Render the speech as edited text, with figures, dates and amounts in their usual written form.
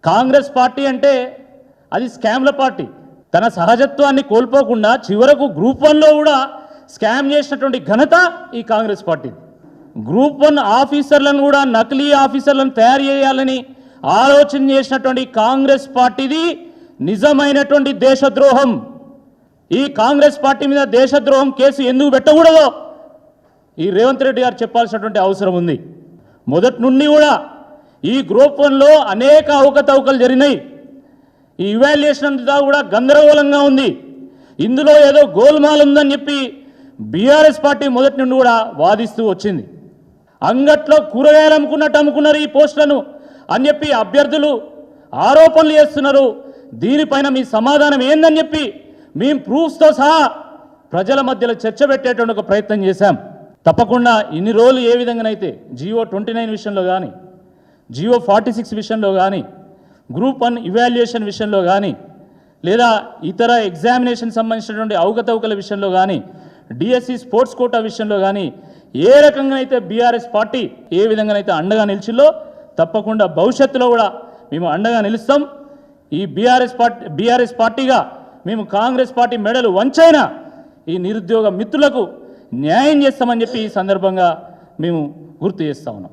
Congress party అంటే అది స్కామ్ల party. తన సహజత్వాన్ని కోల్పోకుండా చివరకు గ్రూప్ 1లో కూడా స్కామ్ చేసినటువంటి ఘనత ఈ కాంగ్రెస్ పార్టీ. గ్రూప్ 1 ఆఫీసర్లను కూడా నకిలీ ఆఫీసర్లను తయారు చేయాలని ఆలోచన చేసినటువంటి కాంగ్రెస్ పార్టీది నిజమైనటువంటి దేశద్రోహం. ఈ కాంగ్రెస్ పార్టీ మీద దేశద్రోహం కేసు ఎందుకు పెట్టకూడదో ఈ రేవంత్ రెడ్డి గారు చెప్పాల్సినటువంటి అవసరం ఉంది. మొదటి నుండి కూడా ఈ గ్రూప్ 1లో అనేక అవకతవకలు జరిగినాయి. ఈ ఇవాల్యుయేషన్ అంతా కూడా గందరగోళంగా ఉంది. ఇందులో ఏదో గోల్మాల్ ఉందని చెప్పి బీఆర్ఎస్ పార్టీ మొదటి నుండి కూడా వాదిస్తూ వచ్చింది. అంగట్లో కూరగాయలు అమ్ముకున్నట్టు అమ్ముకున్నారు ఈ పోస్టులను అని చెప్పి అభ్యర్థులు ఆరోపణలు చేస్తున్నారు. దీనిపైన మీ సమాధానం ఏందని చెప్పి మేము ప్రూఫ్స్తో సహా ప్రజల మధ్యలో చర్చ పెట్టేటువంటి ఒక ప్రయత్నం చేశాం. తప్పకుండా ఇన్ని రోజులు ఏ విధంగానైతే జియో 29 విషయంలో కానీ, జియో 46 విషయంలో కానీ, గ్రూప్ 1 ఇవాల్యుయేషన్ విషయంలో కానీ, లేదా ఇతర ఎగ్జామినేషన్ సంబంధించినటువంటి అవకతవకల విషయంలో కానీ, డిఎస్సి స్పోర్ట్స్ కోటా విషయంలో కానీ ఏ రకంగా అయితే బీఆర్ఎస్ పార్టీ ఏ విధంగానైతే అండగా నిలిచిందో తప్పకుండా భవిష్యత్తులో కూడా మేము అండగా నిలుస్తాం. ఈ బీఆర్ఎస్ పార్టీగా మేము కాంగ్రెస్ పార్టీ మెడలు వంచైనా ఈ నిరుద్యోగ మిత్రులకు న్యాయం చేస్తామని చెప్పి ఈ సందర్భంగా మేము గుర్తు చేస్తా ఉన్నాం.